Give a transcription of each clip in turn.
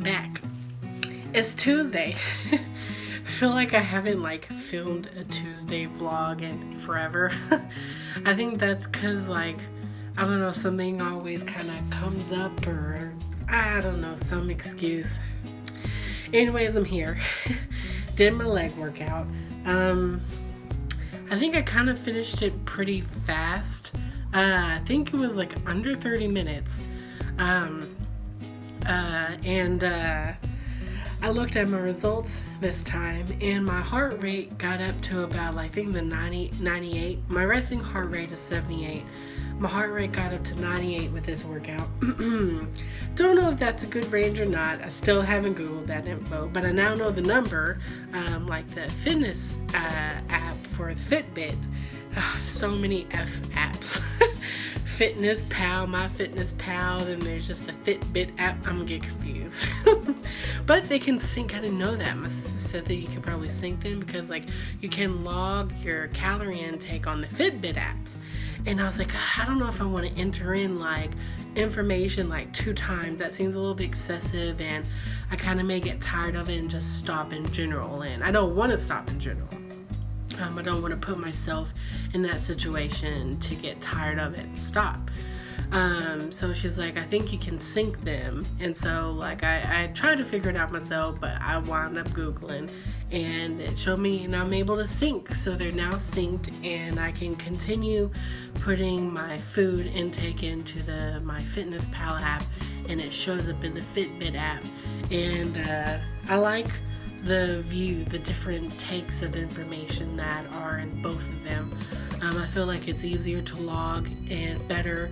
I'm back. It's Tuesday. I feel like I haven't filmed a Tuesday vlog in forever. I think that's because I don't know, something always kind of comes up, or I don't know, some excuse. Anyways, I'm here. Did my leg workout. I think I kind of finished it pretty fast. I think it was under 30 minutes. I looked at my results this time, and my heart rate got up to about, I think, the 98. My resting heart rate is 78. My heart rate got up to 98 with this workout. Don't know if that's a good range or not. I still haven't Googled that info, but I now know the number, the fitness app for the Fitbit. So many F apps. Fitness Pal, MyFitnessPal, then there's just the Fitbit app. I'm gonna get confused. But they can sync. I didn't know that. My sister said that you could probably sync them because you can log your calorie intake on the Fitbit apps. And I was like, I don't know if I want to enter in information 2 times. That seems a little bit excessive, and I kind of may get tired of it and just stop in general. And I don't want to stop in general. I don't want to put myself in that situation to get tired of it and stop. So she's like, I think you can sync them. And so I tried to figure it out myself, but I wound up Googling, and it showed me, and I'm able to sync. So they're now synced, and I can continue putting my food intake into the MyFitnessPal app, and it shows up in the Fitbit app. And I like the different takes of information that are in both of them. I feel like it's easier to log and better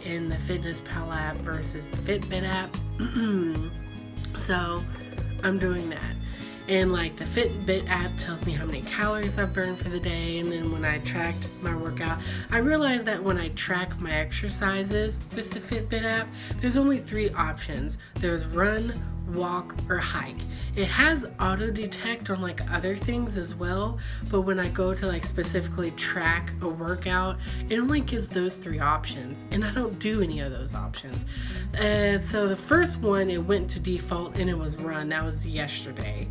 in the FitnessPal app versus the Fitbit app. So I'm doing that. And the Fitbit app tells me how many calories I've burned for the day. And then when I tracked my workout, I realized that when I track my exercises with the Fitbit app, there's only 3 options. There's run, walk, or hike. It has auto detect on other things as well, but when I go to specifically track a workout, it only gives those 3 options, and I don't do any of those options. So the first one, it went to default, and it was run. That was yesterday.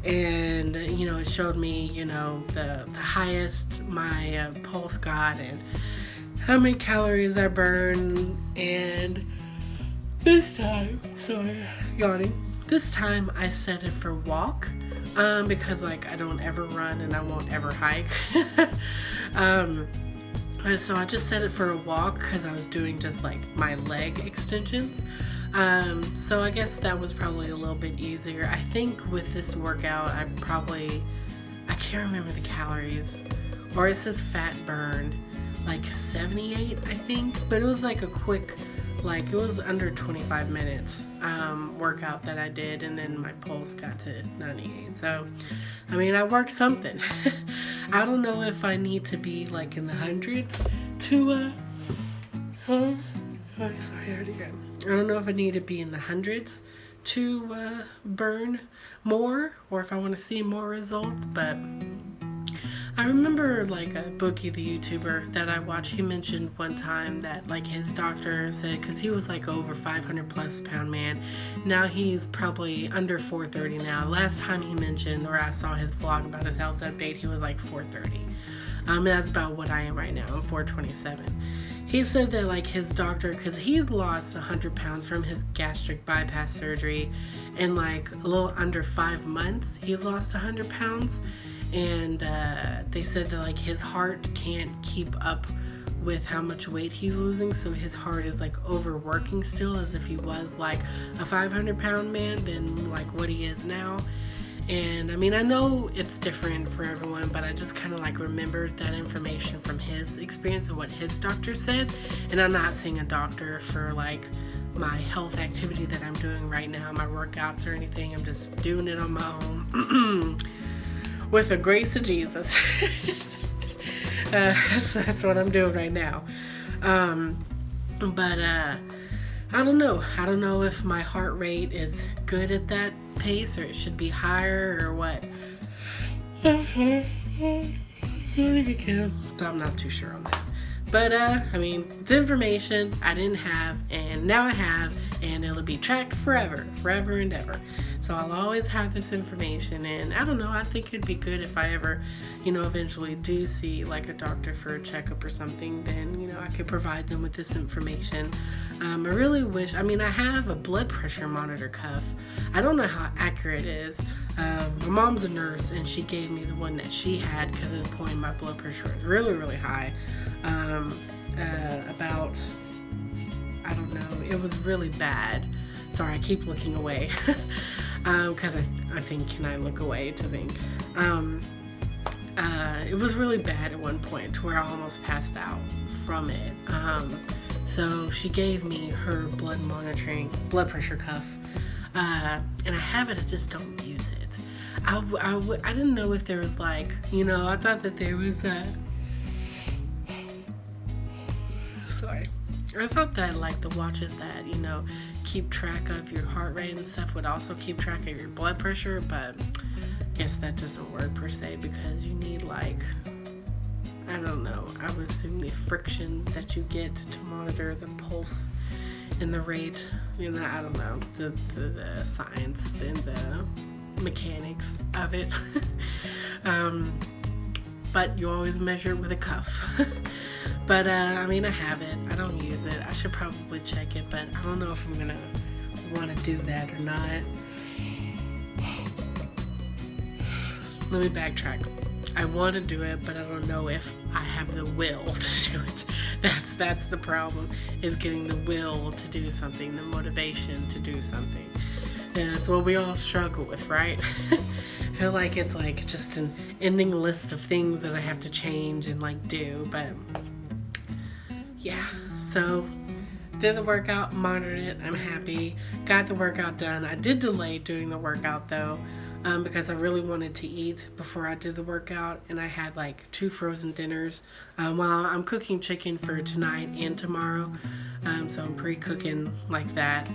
And it showed me the highest my pulse got and how many calories I burned. And this time, sorry, yawning. This time I set it for walk, because I don't ever run and I won't ever hike. So I just set it for a walk because I was doing just my leg extensions. So I guess that was probably a little bit easier. I think with this workout, I can't remember the calories, or it says fat burned, 78, I think, but it was a quick, it was under 25 minutes workout that I did, and then my pulse got to 98. So, I worked something. I don't know if I need to be in the hundreds to, sorry, I already got. I don't know if I need to be in the hundreds to burn more, or if I want to see more results, but I remember Boogie the YouTuber that I watched, he mentioned one time that his doctor said, because he was over 500 plus pound man, now he's probably under 430 now. Last time he mentioned, or I saw his vlog about his health update, he was 430. That's about what I am right now. I'm 427. He said that his doctor, because he's lost 100 pounds from his gastric bypass surgery, in a little under 5 months he's lost 100 pounds. And they said that his heart can't keep up with how much weight he's losing, so his heart is overworking still, as if he was a 500 pound man than what he is now. And I know it's different for everyone, but I just kind of remembered that information from his experience and what his doctor said. And I'm not seeing a doctor for my health activity that I'm doing right now, my workouts or anything. I'm just doing it on my own. With the grace of Jesus. That's what I'm doing right now. But I don't know. I don't know if my heart rate is good at that pace, or it should be higher, or what. I'm not too sure on that. But I mean, it's information I didn't have, and now I have, and it'll be tracked forever and ever. So I'll always have this information, and I don't know, I think it'd be good if I ever, eventually do see like a doctor for a checkup or something, then, I could provide them with this information. I really wish, I have a blood pressure monitor cuff. I don't know how accurate it is. My mom's a nurse, and she gave me the one that she had because at the point my blood pressure was really, really high. About, I don't know, it was really bad. Sorry, I keep looking away. Because I think, can I look away to think? It was really bad at one point to where I almost passed out from it. So she gave me her blood pressure cuff. And I have it, I just don't use it. I didn't know if there was like, I thought that there was sorry. I thought that like the watches that, keep track of your heart rate and stuff would also keep track of your blood pressure, but I guess that doesn't work per se because you need like, I don't know, I would assume the friction that you get to monitor the pulse and the rate, I don't know, the science and the mechanics of it. But you always measure it with a cuff. But I have it. I don't use it. I should probably check it, but I don't know if I'm gonna want to do that or not. Let me backtrack. I want to do it, but I don't know if I have the will to do it. That's the problem, is getting the will to do something, the motivation to do something. And it's what we all struggle with, right? I feel like it's like just an ending list of things that I have to change and like do, but yeah. So did the workout, monitored it, I'm happy, got the workout done. I did delay doing the workout though, because I really wanted to eat before I did the workout, and I had like 2 frozen dinners. Well, I'm cooking chicken for tonight and tomorrow, so I'm pre-cooking like that,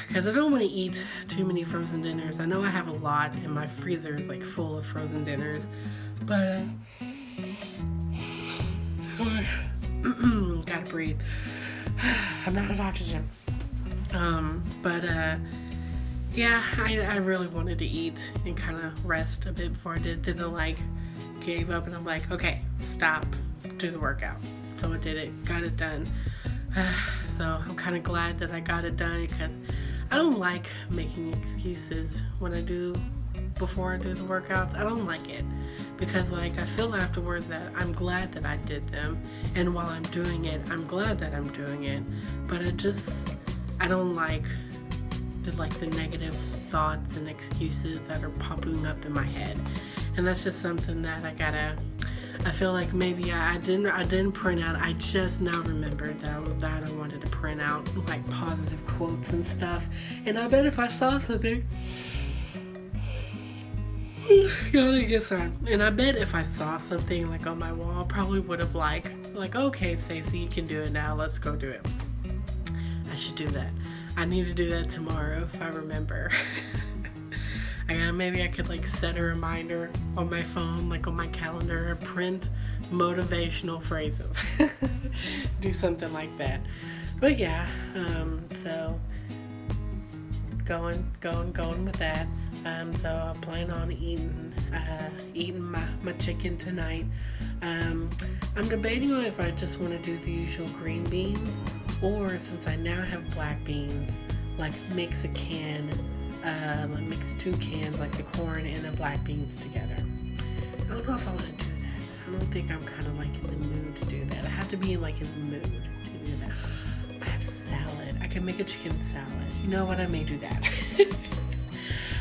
because I don't want to eat too many frozen dinners. I know I have a lot, and my freezer is like full of frozen dinners, but gotta breathe. I'm out of oxygen. Yeah, I really wanted to eat and kind of rest a bit before I did. Then I like gave up, and I'm like, okay, stop, do the workout. So I did it, got it done. So I'm kind of glad that I got it done, because I don't like making excuses when I do before I do the workouts. I don't like it, because like I feel afterwards that I'm glad that I did them, and while I'm doing it, I'm glad that I'm doing it. But I don't like the negative thoughts and excuses that are popping up in my head, and that's just something that I feel like maybe I didn't print out. I just now remembered that I wanted to print out like positive quotes and stuff, and I bet if I saw something, and I bet if I saw something like on my wall, I probably would have like okay, Stacey, you can do it now, let's go do it. I should do that. I need to do that tomorrow if I remember. Maybe I could like set a reminder on my phone, like on my calendar, print motivational phrases. Do something like that. But yeah, so going with that. So I plan on eating my chicken tonight. I'm debating on if I just want to do the usual green beans, or since I now have black beans, like mix 2 cans, like the corn and the black beans together. I don't know if I want to do that. I don't think I'm kind of like in the mood to do that. I have to be in the mood to do that. I have salad. I can make a chicken salad. You know what? I may do that.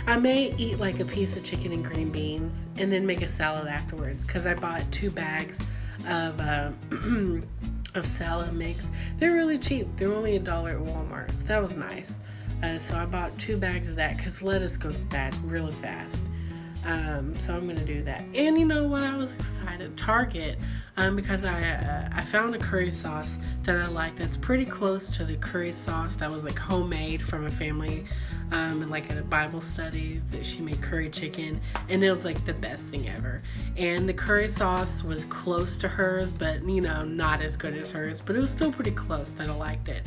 I may eat like a piece of chicken and green beans and then make a salad afterwards, because I bought 2 bags of of salad mix. They're really cheap. They're only $1 at Walmart, so that was nice. So I bought 2 bags of that, because lettuce goes bad really fast. So I'm gonna do that. And you know what? I was excited. Target, because I found a curry sauce that I like that's pretty close to the curry sauce that was like homemade from a family and like at a Bible study that she made curry chicken, and it was like the best thing ever. And the curry sauce was close to hers, but not as good as hers, but it was still pretty close that I liked it.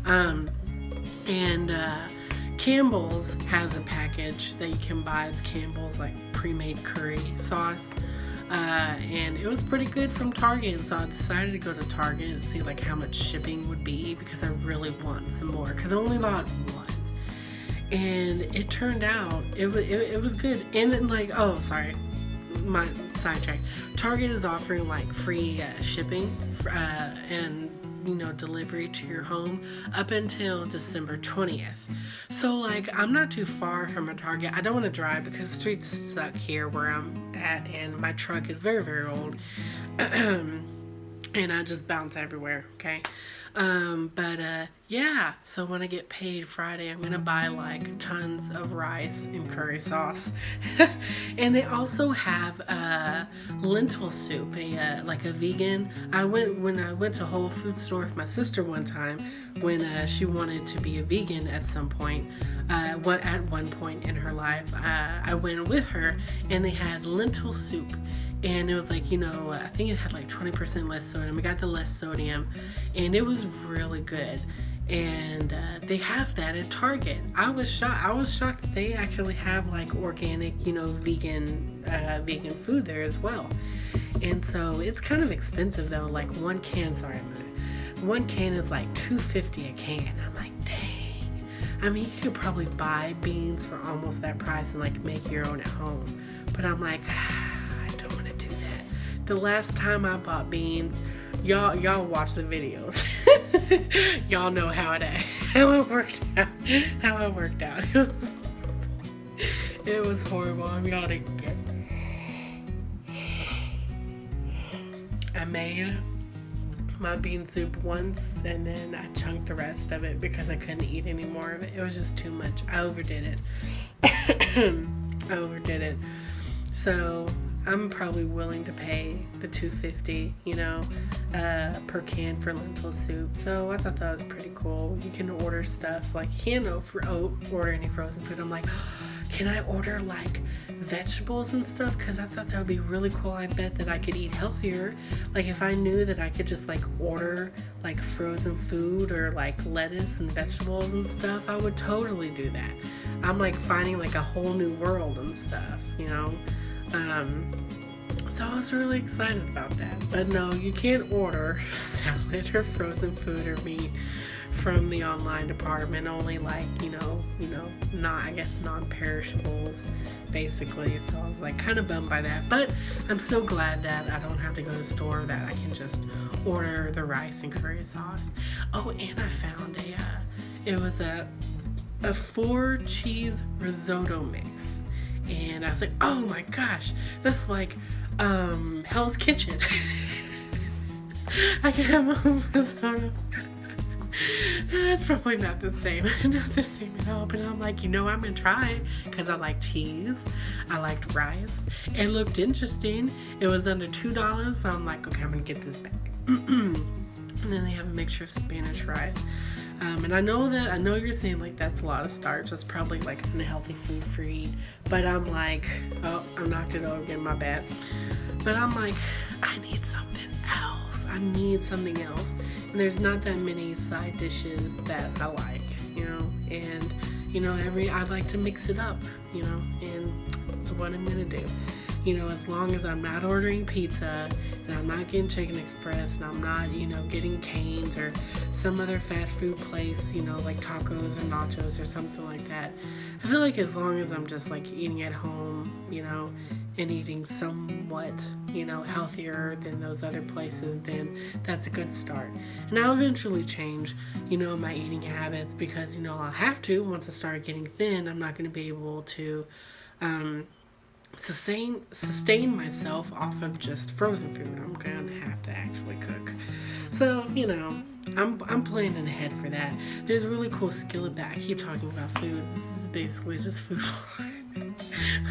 And Campbell's has a package that you can buy. It's Campbell's like pre-made curry sauce. And it was pretty good from Target, so I decided to go to Target and see like how much shipping would be, because I really want some more, because I only bought one. And it turned out it was good. And then, like, oh sorry, my sidetrack. Target is offering like free shipping and delivery to your home up until December 20th. So like I'm not too far from a Target. I don't want to drive because the streets suck here where I'm at, and my truck is very, very old. And I just bounce everywhere, okay? Yeah, so when I get paid Friday, I'm gonna buy like tons of rice and curry sauce. And they also have lentil soup, like a vegan. When I went to Whole Foods store with my sister one time, when she wanted to be a vegan at some point, at one point in her life, I went with her, and they had lentil soup. And it was like, I think it had like 20% less sodium. We got the less sodium, and it was really good. And they have that at Target. I was shocked that they actually have like organic, vegan food there as well. And so it's kind of expensive though. Like one can is like $2.50 a can. I'm like, dang. I mean, you could probably buy beans for almost that price and like make your own at home. But I'm like, the last time I bought beans, y'all watch the videos. Y'all know how it worked out. It was horrible. I'm gonna get. I made my bean soup once, and then I chunked the rest of it because I couldn't eat any more of it. It was just too much. I overdid it. So I'm probably willing to pay the $2.50, per can for lentil soup. So I thought that was pretty cool. You can order stuff like you can't order any frozen food. I'm like, can I order like vegetables and stuff? Because I thought that would be really cool. I bet that I could eat healthier. Like if I knew that I could just like order like frozen food or like lettuce and vegetables and stuff, I would totally do that. I'm like finding like a whole new world and stuff, So I was really excited about that. But no, you can't order salad or frozen food or meat from the online department. Only like, non-perishables, basically. So I was like kind of bummed by that. But I'm so glad that I don't have to go to the store, that I can just order the rice and curry sauce. Oh, and I found it was a 4-cheese risotto mix. And I was like, oh my gosh, that's like Hell's Kitchen. I can have my own risotto. It's probably not the same at all, but I'm like, I'm gonna try it because I like cheese, I liked rice, it looked interesting, it was under $2, so I'm like, okay, I'm gonna get this back. And then they have a mixture of Spanish rice. And I know you're saying like that's a lot of starch. That's probably like unhealthy food for you. But I'm like, oh, I knocked it over again, my bad. But I'm like, I need something else. And there's not that many side dishes that I like, And I like to mix it up, and that's what I'm gonna do. As long as I'm not ordering pizza, and I'm not getting Chicken Express, and I'm not, getting Cane's or some other fast food place, like tacos or nachos or something like that. I feel like as long as I'm just like eating at home, and eating somewhat, healthier than those other places, then that's a good start. And I'll eventually change, my eating habits, because, I'll have to. Once I start getting thin, I'm not going to be able to, sustain myself off of just frozen food. I'm gonna have to actually cook. So, I'm planning ahead for that. There's a really cool skillet bag. I keep talking about food. This is basically just food. I'm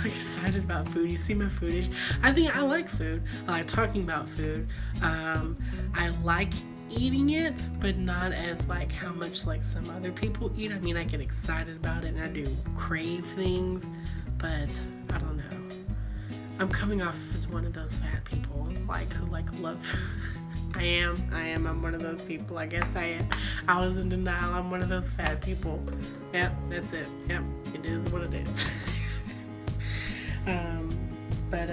excited about food. You see my foodish. I think I like food. I like talking about food. I like eating it, but not as like how much like some other people eat. I mean, I get excited about it and I do crave things, but I don't know. I'm coming off as one of those fat people, like, who like love. I am. I'm one of those people. I guess I am. I was in denial. I'm one of those fat people. Yep, that's it. Yep, it is what it is. But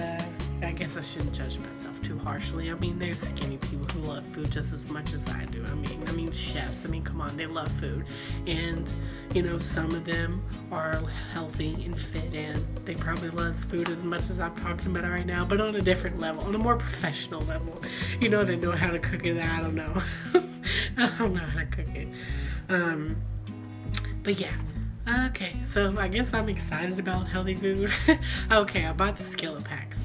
I guess I shouldn't judge myself too harshly. I mean, there's skinny people who love food just as much as I do. I mean chefs. I mean, come on, they love food, and you know, some of them are healthy and fit, and they probably love food as much as I'm talking about it right now, but on a different level, on a more professional level. You know, they know how to cook it. I don't know. I don't know how to cook it. But yeah. Okay, so I guess I'm excited about healthy food. Okay, I bought the skillet packs.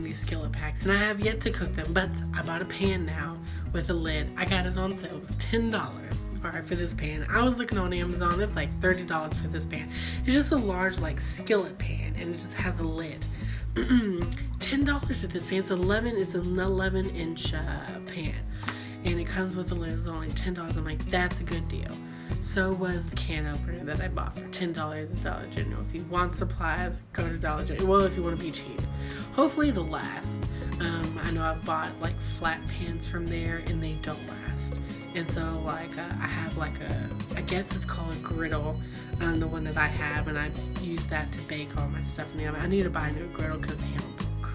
These skillet packs, and I have yet to cook them, but I bought a pan now with a lid. I got it on sale. It was $10. Alright, for this pan. I was looking on Amazon. It's like $30 for this pan. It's just a large like skillet pan, and it just has a lid. $10 for this pan. It's an 11-inch pan, and it comes with a lid. It's only $10. I'm like, that's a good deal. So was the can opener that I bought for $10 at Dollar General. If you want supplies, go to Dollar General. Well, if you want to be cheap. Hopefully it'll last. I know I've bought like flat pans from there and they don't last. And so like I have like I guess it's called a griddle, the one that I have, and I use that to bake all my stuff in the oven. I need to buy a new griddle because the handle broke.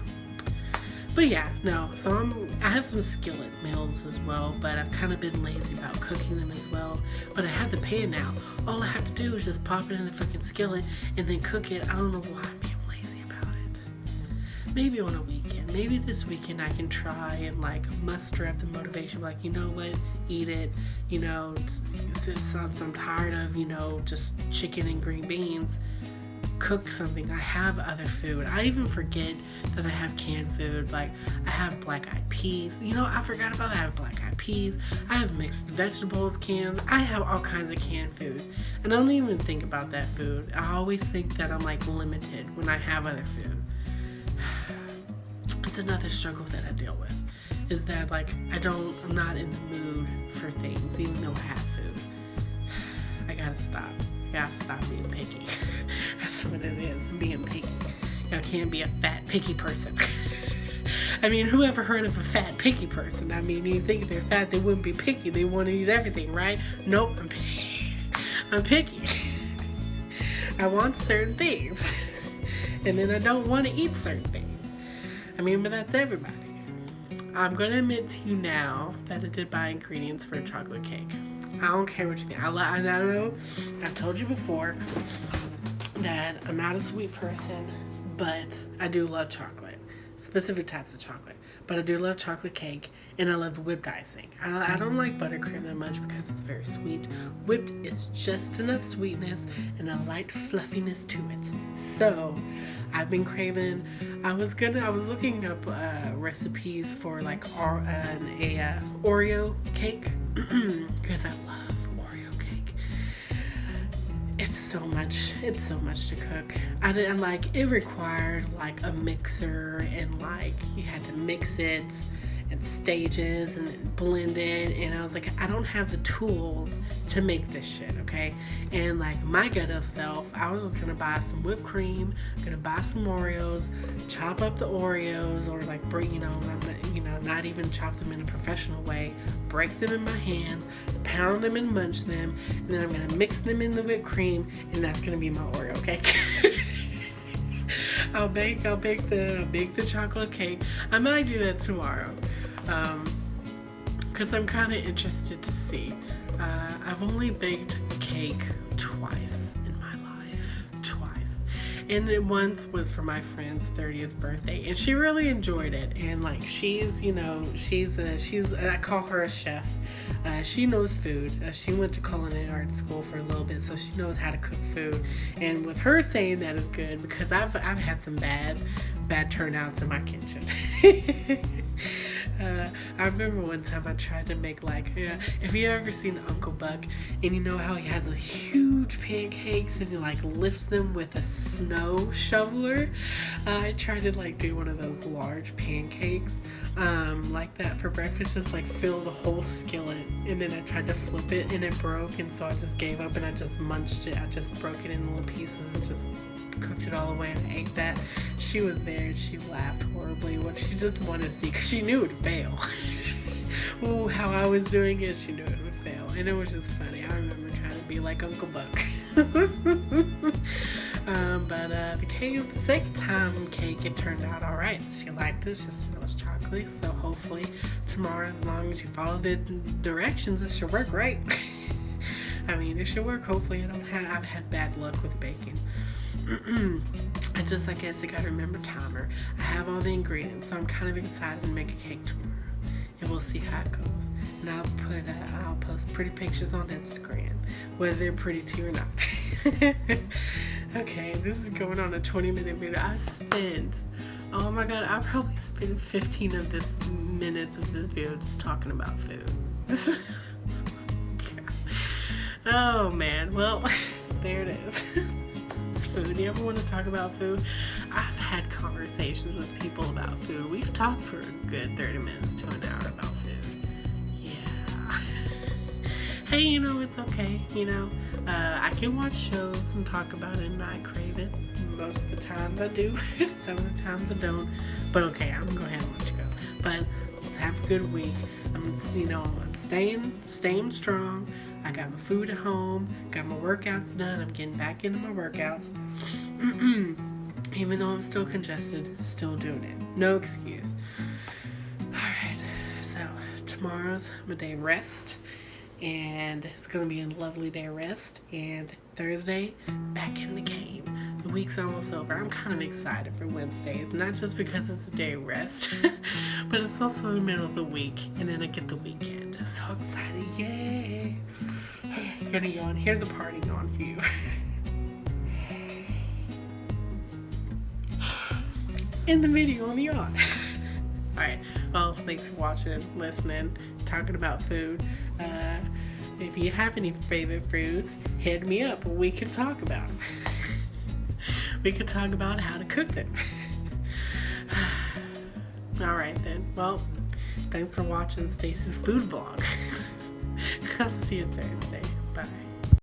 But yeah, no, so I have some skillet meals as well, but I've kind of been lazy about cooking them as well. But I have the pan now. All I have to do is just pop it in the fucking skillet and then cook it. I don't know why I'm being lazy about it. Maybe on a weekend. Maybe this weekend I can try and like muster up the motivation. Like, you know what? Eat it. You know, since I'm tired of, you know, just chicken and green beans. Cook something. I have other food. I even forget that I have canned food. Like I have black-eyed peas. You know, I forgot about that. I have black-eyed peas. I have mixed vegetables cans. I have all kinds of canned food. And I don't even think about that food. I always think that I'm like limited when I have other food. It's another struggle that I deal with. Is that like I'm not in the mood for things even though I have food. I gotta stop. I gotta stop being picky. That's what it is, being picky. Y'all can't be a fat, picky person. I mean, who ever heard of a fat, picky person? I mean, you think they're fat, they wouldn't be picky. They want to eat everything, right? Nope, I'm picky. I'm picky. I want certain things. And then I don't want to eat certain things. I mean, but that's everybody. I'm going to admit to you now that I did buy ingredients for a chocolate cake. I don't care what you think. I know I've told you before that I'm not a sweet person, but I do love chocolate. Specific types of chocolate. But I do love chocolate cake, and I love whipped icing. I don't like buttercream that much because it's very sweet. Whipped is just enough sweetness and a light fluffiness to it. So I've been craving. I was looking up recipes for like an Oreo cake because I love Oreo cake. It's so much to cook. And like it required like a mixer, and like you had to mix it in stages and then blend it, and I was like, I don't have the tools to make this shit, okay? And like my ghetto self, I was just gonna buy some whipped cream, gonna buy some Oreos, chop up the Oreos, or like break, not even chop them in a professional way, break them in my hands, pound them and munch them, and then I'm gonna mix them in the whipped cream, and that's gonna be my Oreo cake. I'll bake the chocolate cake. I might do that tomorrow, because I'm kind of interested to see. I've only baked cake twice in my life. Twice. And it once was for my friend's 30th birthday, and she really enjoyed it. And like she's I call her a chef. She knows food. She went to culinary arts school for a little bit, so she knows how to cook food. And with her saying that is good, because I've had some bad turnouts in my kitchen. I remember one time I tried to make if you ever seen Uncle Buck, and you know how he has those huge pancakes and he like lifts them with a snow shoveler. I tried to do one of those large pancakes. like that for breakfast, just like fill the whole skillet, and then I tried to flip it and it broke, and so I just gave up and I just munched it. I just broke it in little pieces and just cooked it all away and ate that. She was there and she laughed horribly. What she just wanted to see, because she knew it would fail. Ooh, how I was doing it, she knew it would fail, and it was just funny. I remember trying to be like Uncle Buck. But the second time cake, it turned out all right. She liked it. She said it was chocolatey, so hopefully tomorrow, as long as you follow the directions, it should work right. I mean, it should work. Hopefully, I've had bad luck with baking. I guess I gotta remember timer. I have all the ingredients, so I'm kind of excited to make a cake tomorrow, and we'll see how it goes. And I'll post pretty pictures on Instagram, whether they're pretty to you or not. Okay, this is going on a 20-minute video. Oh my god, I probably spent 15 of this minutes of this video just talking about food. Oh man, well, there it is. It's food. You ever want to talk about food? I've had conversations with people about food. We've talked for a good 30 minutes to an hour about food. Yeah. Hey, it's okay. I can watch shows and talk about it and not crave it. Most of the times I do. Some of the times I don't. But okay, I'm gonna go ahead and let you go. But let's have a good week. I'm staying strong. I got my food at home. Got my workouts done. I'm getting back into my workouts. Even though I'm still congested, still doing it. No excuse. Alright, so tomorrow's my day of rest. And it's going to be a lovely day of rest. And Thursday, back in the game. The week's almost over. I'm kind of excited for Wednesdays. Not just because it's a day of rest, but it's also the middle of the week. And then I get the weekend. So excited. Yay. I'm going to yawn. Here's a party yawn for you. In the video on the yawn. Alright, well, thanks for watching, listening, talking about food. If you have any favorite foods, hit me up. We can talk about them. We could talk about how to cook them. Alright then, well, thanks for watching Stacy's food vlog. I'll see you Thursday. Bye.